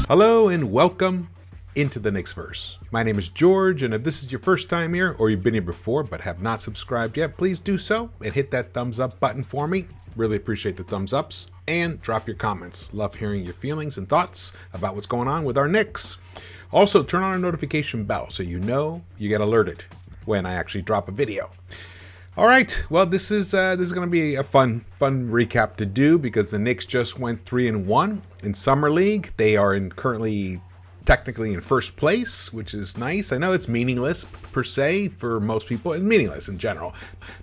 Hello and welcome into the Knicks-Verse. My name is George, and if this is your first time here, or you've been here before but have not subscribed yet, please do so and hit that thumbs up button for me. Really appreciate the thumbs ups, and drop your comments. Love hearing your feelings and thoughts about what's going on with our Knicks. Also, turn on a notification bell so you know you get alerted when I actually drop a video. All right, well, this is going to be a fun recap to do because the Knicks just went 3-1 in Summer League. They are currently technically in first place, which is nice. I know it's meaningless per se for most people, and meaningless in general,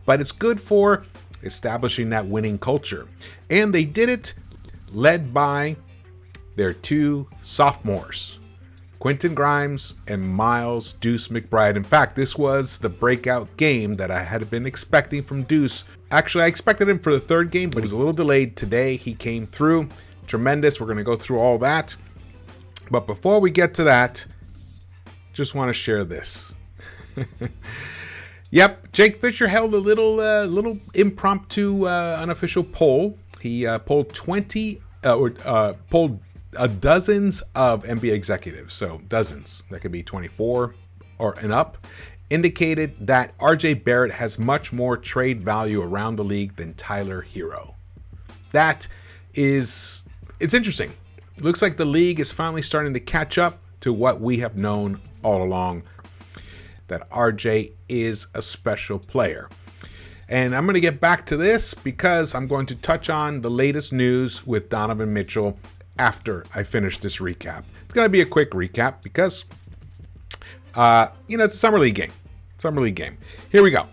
but it's good for establishing that winning culture. And they did it led by their two sophomores, Quentin Grimes and Miles Deuce McBride. In fact, this was the breakout game that I had been expecting from Deuce. Actually, I expected him for the third game, but he was a little delayed. Today, he came through. Tremendous. We're going to go through all that. But before we get to that, just want to share this. Yep, Jake Fisher held a little impromptu unofficial poll. He polled dozens of NBA executives, so dozens, that could be 24 and up, indicated that RJ Barrett has much more trade value around the league than Tyler Herro. It's interesting. It looks like the league is finally starting to catch up to what we have known all along, that RJ is a special player. And I'm going to get back to this because I'm going to touch on the latest news with Donovan Mitchell after I finish this recap. It's going to be a quick recap because, it's a Summer League game. Here we go.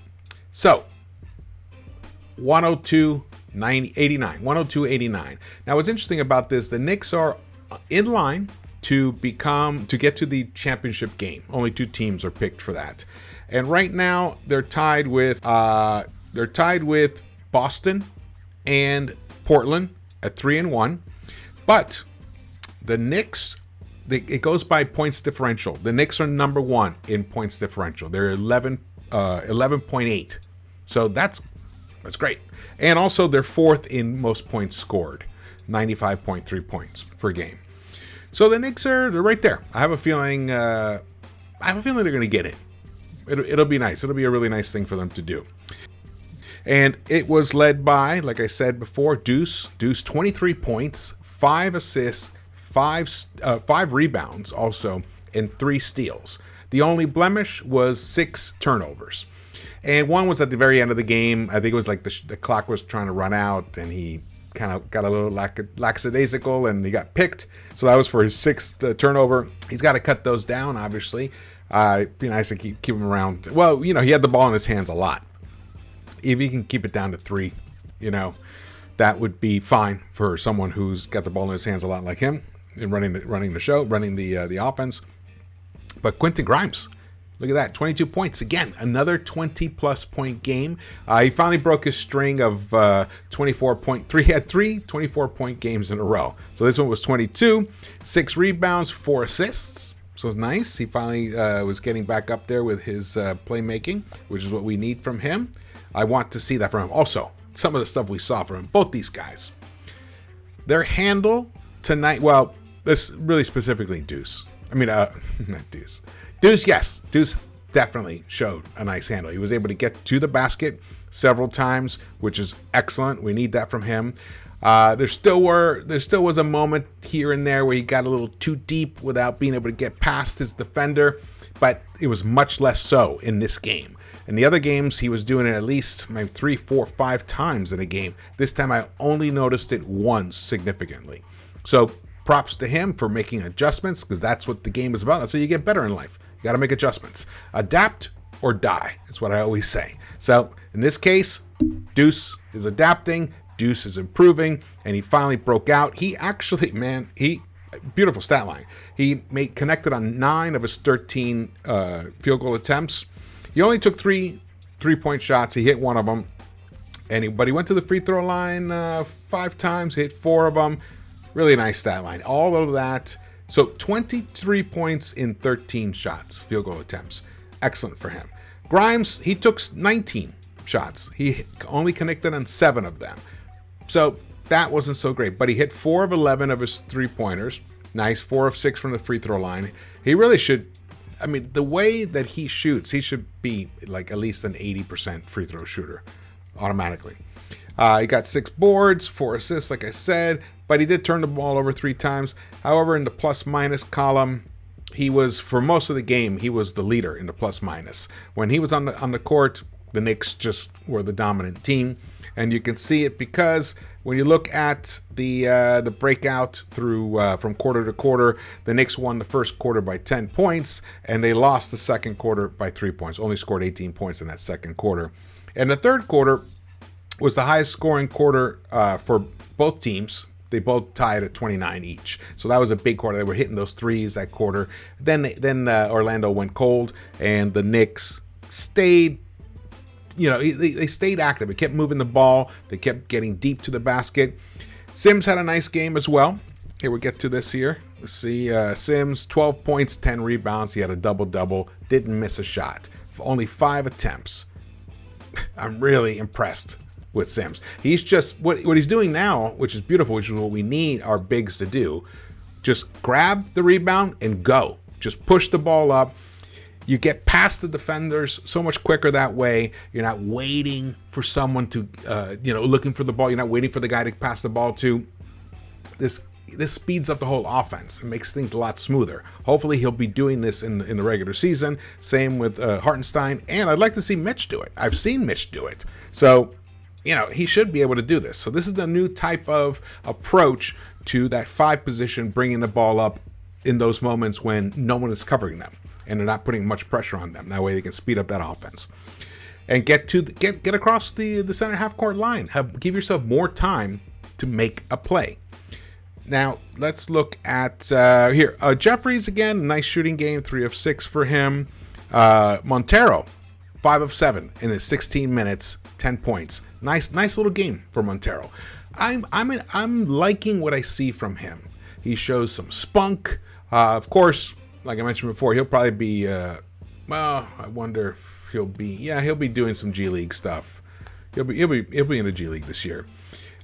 So, 102-89. Now, what's interesting about this, the Knicks are in line to get to the championship game. Only two teams are picked for that. And right now, they're tied with Boston and Portland at 3-1. But the Knicks, it goes by points differential. The Knicks are number one in points differential. They're 11.8. So that's great. And also they're fourth in most points scored, 95.3 points per game. So the Knicks they're right there. I have a feeling they're going to get it. It'll be nice. It'll be a really nice thing for them to do. And it was led by, like I said before, Deuce 23 points, 5 assists, 5 rebounds also, and 3 steals. The only blemish was 6 turnovers. And one was at the very end of the game. I think it was like the clock was trying to run out, and he kind of got a little lackadaisical, and he got picked. So that was for his 6th turnover. He's got to cut those down, obviously. It'd be nice to keep him around. Well, he had the ball in his hands a lot. If he can keep it down to 3, that would be fine for someone who's got the ball in his hands a lot like him and running the offense. But Quentin Grimes, look at that, 22 points. Again, another 20-plus point game. He finally broke his string of 24-point. He had 3 24-point games in a row. So this one was 22, 6 rebounds, 4 assists. So it's nice. He finally was getting back up there with his playmaking, which is what we need from him. I want to see that from him. Also, some of the stuff we saw from him, both these guys. Their handle tonight, well, this really specifically Deuce. Not Deuce. Deuce, yes. Deuce definitely showed a nice handle. He was able to get to the basket several times, which is excellent. We need that from him. There still was a moment here and there where he got a little too deep without being able to get past his defender, but it was much less so in this game. In the other games, he was doing it at least maybe 3, 4, 5 times in a game. This time, I only noticed it once significantly. So props to him for making adjustments, because that's what the game is about. That's how you get better in life. You got to make adjustments. Adapt or die. That's what I always say. So in this case, Deuce is adapting. Deuce is improving, and he finally broke out. He actually, beautiful stat line. He connected on 9 of his 13 field goal attempts. He only took 3 3-point shots. He hit 1 of them, but he went to the free throw line 5 times, hit 4 of them. Really nice stat line. All of that. So 23 points in 13 shots, field goal attempts. Excellent for him. Grimes, he took 19 shots. He only connected on 7 of them. So that wasn't so great, but he hit 4 of 11 of his 3-pointers. Nice, 4 of 6 from the free throw line. He really should. I mean, the way that he shoots, he should be like at least an 80% free throw shooter automatically. He got 6 boards, 4 assists, like I said, but he did turn the ball over 3 times. However, in the plus-minus column, he was, for most of the game, he was the leader in the plus-minus. When he was on the court, the Knicks just were the dominant team, and you can see it because when you look at the breakout through from quarter to quarter, the Knicks won the first quarter by 10 points, and they lost the second quarter by 3 points. Only scored 18 points in that second quarter. And the third quarter was the highest scoring quarter for both teams. They both tied at 29 each. So that was a big quarter. They were hitting those threes that quarter. Then Orlando went cold, and the Knicks stayed, they stayed active. They kept moving the ball. They kept getting deep to the basket. Sims had a nice game as well. Here, we get to this here. Let's see. Sims, 12 points, 10 rebounds. He had a double-double. Didn't miss a shot. Only 5 attempts. I'm really impressed with Sims. He's just, what he's doing now, which is beautiful, which is what we need our bigs to do. Just grab the rebound and go. Just push the ball up. You get past the defenders so much quicker that way. You're not waiting for someone to, looking for the ball. You're not waiting for the guy to pass the ball to. This speeds up the whole offense. It makes things a lot smoother. Hopefully he'll be doing this in the regular season. Same with Hartenstein. And I'd like to see Mitch do it. I've seen Mitch do it. So, he should be able to do this. So this is the new type of approach to that 5 position, bringing the ball up in those moments when no one is covering them and they're not putting much pressure on them. That way they can speed up that offense and get across the center half court line. Give yourself more time to make a play. Now let's look at here. Jeffries again, nice shooting game, 3 of 6 for him. Montero, 5 of 7 in his 16 minutes, 10 points. Nice little game for Montero. I'm liking what I see from him. He shows some spunk. Of course, like I mentioned before, he'll probably be. I wonder if he'll be doing some G League stuff. He'll be in the G League this year.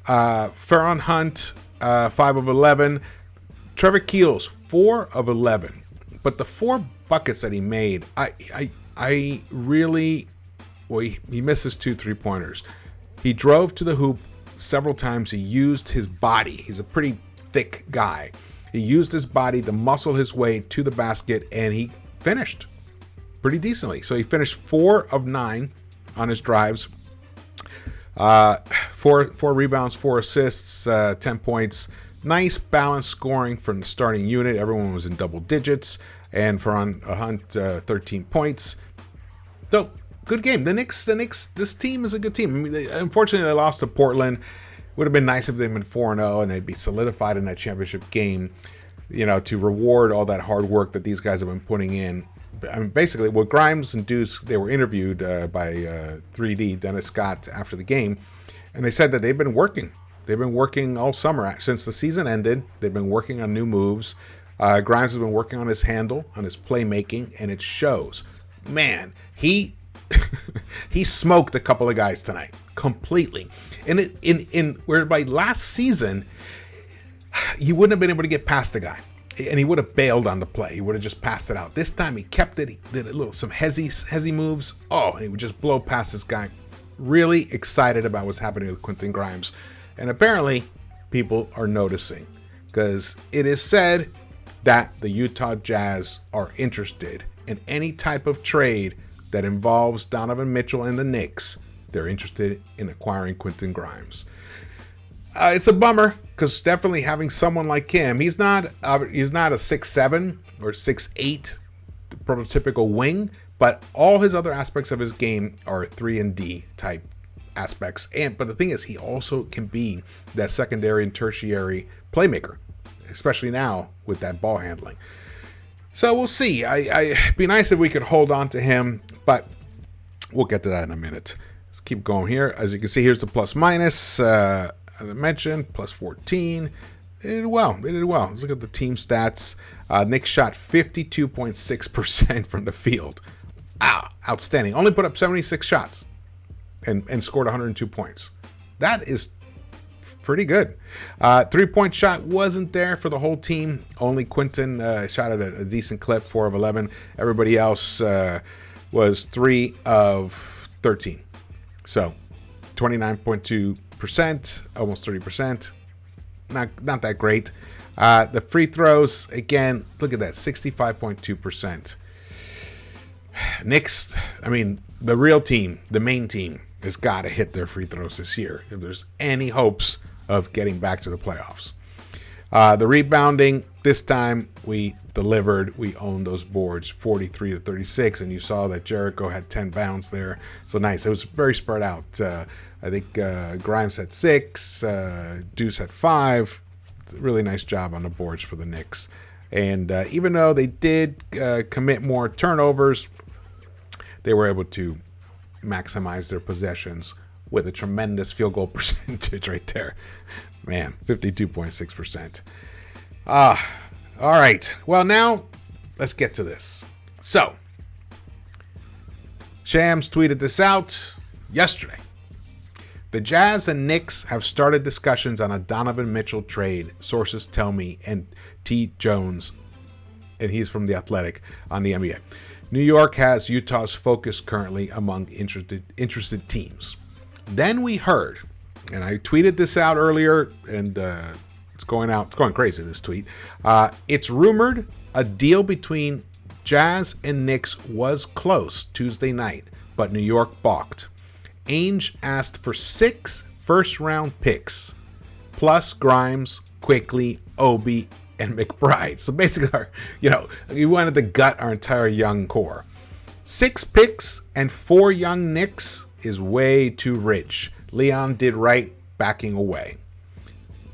Ferron Hunt, 5 of 11. Trevor Keels, 4 of 11. But the 4 buckets that he made, I really. Well, he misses 2 3-pointers. He drove to the hoop several times. He used his body. He's a pretty thick guy. He used his body to muscle his way to the basket, and he finished pretty decently. So he finished 4 of 9 on his drives. 4 rebounds, 4 assists, 10 points. Nice balanced scoring from the starting unit. Everyone was in double digits. And for Hunt, 13 points. So, good game. The Knicks, this team is a good team. I mean, unfortunately, they lost to Portland. Would have been nice if they'd been 4-0 and they'd be solidified in that championship game, to reward all that hard work that these guys have been putting in. I mean, basically, with Grimes and Deuce, they were interviewed by 3D, Dennis Scott, after the game, and they said that they've been working. They've been working all summer. Since the season ended, they've been working on new moves. Grimes has been working on his handle, on his playmaking, and it shows. Man, he smoked a couple of guys tonight completely. And whereby last season you wouldn't have been able to get past the guy, and he would have bailed on the play. He would have just passed it out. This time he kept it. He did some hezzy moves. And he would just blow past this guy. Really excited about what's happening with Quentin Grimes, and apparently people are noticing, because it is said that the Utah Jazz are interested in any type of trade that involves Donovan Mitchell and the Knicks. They're interested in acquiring Quentin Grimes. It's a bummer, because definitely having someone like him, he's not a 6'7" or 6'8" prototypical wing, but all his other aspects of his game are 3-and-D type aspects. But the thing is, he also can be that secondary and tertiary playmaker, especially now with that ball handling. So we'll see. It'd be nice if we could hold on to him, but we'll get to that in a minute. Let's keep going here. As you can see, here's the plus minus. As I mentioned, plus 14. They did well. Let's look at the team stats. Knicks shot 52.6% from the field. Outstanding. Only put up 76 shots and scored 102 points. That is pretty good. 3-point shot wasn't there for the whole team. Only Quentin shot at a decent clip, 4 of 11. Everybody else was 3 of 13. So 29.2%, almost 30%. Not that great. The free throws, again, look at that, 65.2%. Knicks, I mean, the real team, the main team, has got to hit their free throws this year if there's any hopes of getting back to the playoffs. The rebounding, this time we delivered. We owned those boards 43-36, and you saw that Jericho had 10 bounds there. So nice. It was very spread out. I think Grimes had 6, Deuce had 5. Really nice job on the boards for the Knicks. And even though they did commit more turnovers, they were able to maximize their possessions with a tremendous field goal percentage right there. Man, 52.6%. All right. Well, now let's get to this. So, Shams tweeted this out yesterday. The Jazz and Knicks have started discussions on a Donovan Mitchell trade, sources tell me, and T. Jones, and he's from The Athletic on the NBA. New York has Utah's focus currently among interested teams. Then we heard, and I tweeted this out earlier, and it's going crazy, this tweet. It's rumored a deal between Jazz and Knicks was close Tuesday night, but New York balked. Ainge asked for 6 first-round picks, plus Grimes, Quickly, Obi, and McBride. So basically, we wanted to gut our entire young core. 6 picks and 4 young Knicks is way too rich. Leon did right backing away.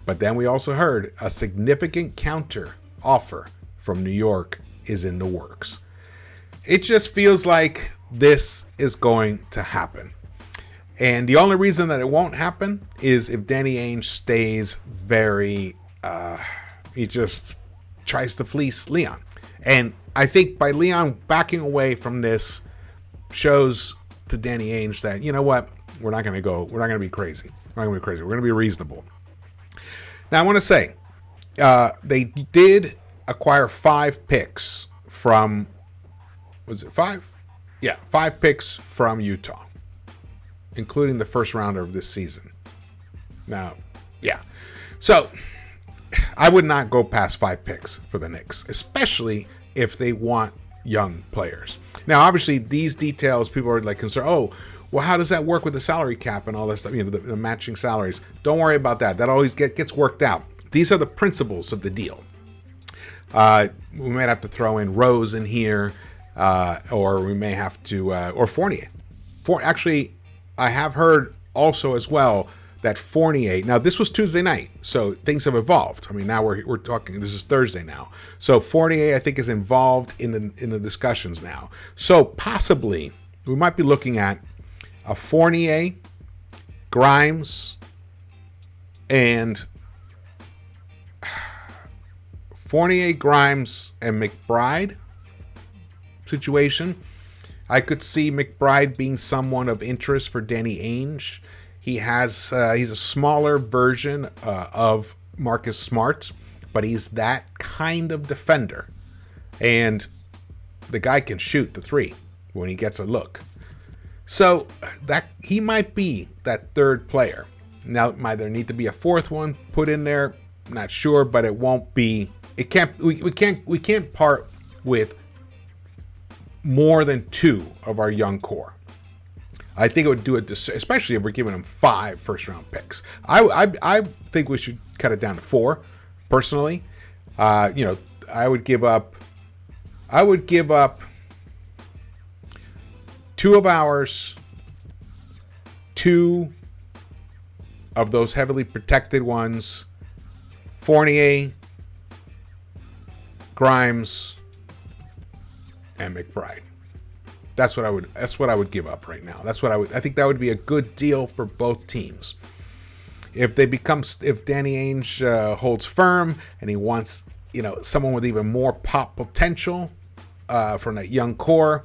But then we also heard a significant counter offer from New York is in the works. It just feels like this is going to happen. And the only reason that it won't happen is if Danny Ainge stays very, he just tries to fleece Leon. And I think by Leon backing away from this shows to Danny Ainge that, you know what, we're not going to be crazy. We're going to be reasonable. Now, I want to say, they did acquire 5 picks from, was it 5? Yeah, 5 picks from Utah, including the first rounder of this season. Now, yeah. So, I would not go past 5 picks for the Knicks, especially if they want young players. Now, obviously, these details, people are like concerned, well, how does that work with the salary cap and all that stuff, the matching salaries? Don't worry about that. That always gets worked out. These are the principles of the deal. We might have to throw in Rose in here, or we may have to, or Fournier. Actually, I have heard also as well that Fournier, now this was Tuesday night, so things have evolved. I mean, now we're talking, this is Thursday now. So Fournier, I think, is involved in the discussions now. So possibly, we might be looking at a Fournier, Grimes, and McBride situation. I could see McBride being someone of interest for Danny Ainge. He's a smaller version of Marcus Smart, but he's that kind of defender. And the guy can shoot the 3 when he gets a look. So that he might be that third player. Now, might there need to be a 4th one put in there? Not sure, but it won't be. It can't. We can't part with more than 2 of our young core. I think it would do it, especially if we're giving them 5 first-round picks. I think we should cut it down to 4. Personally, I would give up 2 of ours, 2 of those heavily protected ones, Fournier, Grimes, and McBride. That's what I would give up right now. I think that would be a good deal for both teams. If Danny Ainge holds firm and he wants, someone with even more pop potential from that young core,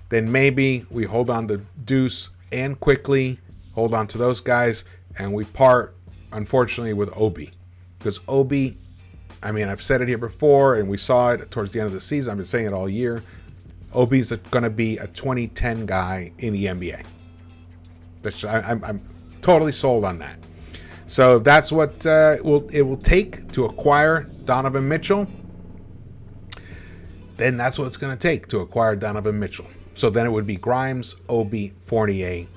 then maybe we hold on to Deuce and Quickly, hold on to those guys, and we part unfortunately, with Obi. Because Obi, I mean, I've said it here before, and we saw it towards the end of the season. I've been saying it all year. Obi's going to be a 2010 guy in the NBA. I'm totally sold on that. So if that's what it will take to acquire Donovan Mitchell, then that's what it's going to take to acquire Donovan Mitchell. So then it would be Grimes, Obi, Fournier,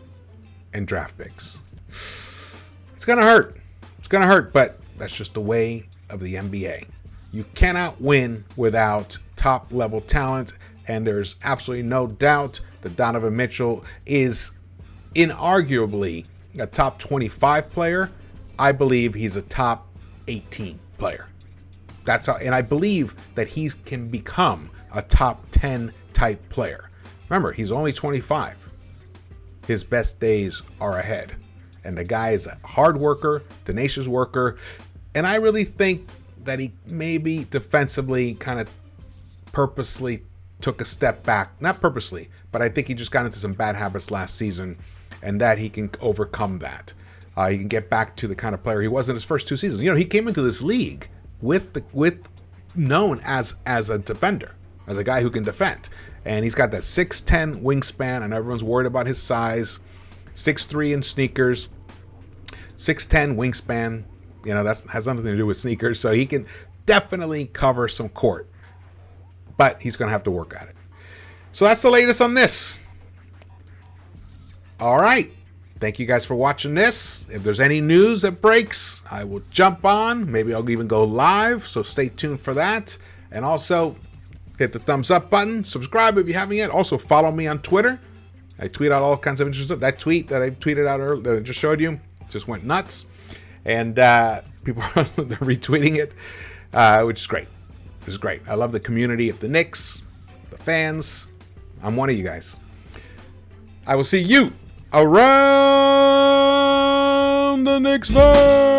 and draft picks. It's going to hurt. It's going to hurt, but that's just the way of the NBA. You cannot win without top-level talent, and there's absolutely no doubt that Donovan Mitchell is inarguably a top 25 player. I believe he's a top 18 player. That's how, and I believe that he can become a top 10 type player. Remember, he's only 25. His best days are ahead. And the guy is a hard worker, tenacious worker. And I really think that he maybe defensively kind of purposely took a step back. Not purposely, but I think he just got into some bad habits last season, and that he can overcome that. He can get back to the kind of player he was in his first 2 seasons. You know, he came into this league with known as a defender, as a guy who can defend. And he's got that 6'10 wingspan, and everyone's worried about his size. 6'3 in sneakers, 6'10 wingspan. You know, that has nothing to do with sneakers. So he can definitely cover some court. But he's going to have to work at it. So that's the latest on this. All right. Thank you guys for watching this. If there's any news that breaks, I will jump on. Maybe I'll even go live. So stay tuned for that. And also, hit the thumbs up button. Subscribe if you haven't yet. Also, follow me on Twitter. I tweet out all kinds of interesting stuff. That tweet that I tweeted out earlier, that I just showed you, just went nuts. And people are retweeting it, which is great. This is great. I love the community of the Knicks, the fans. I'm one of you guys. I will see you around the Knicks-Verse.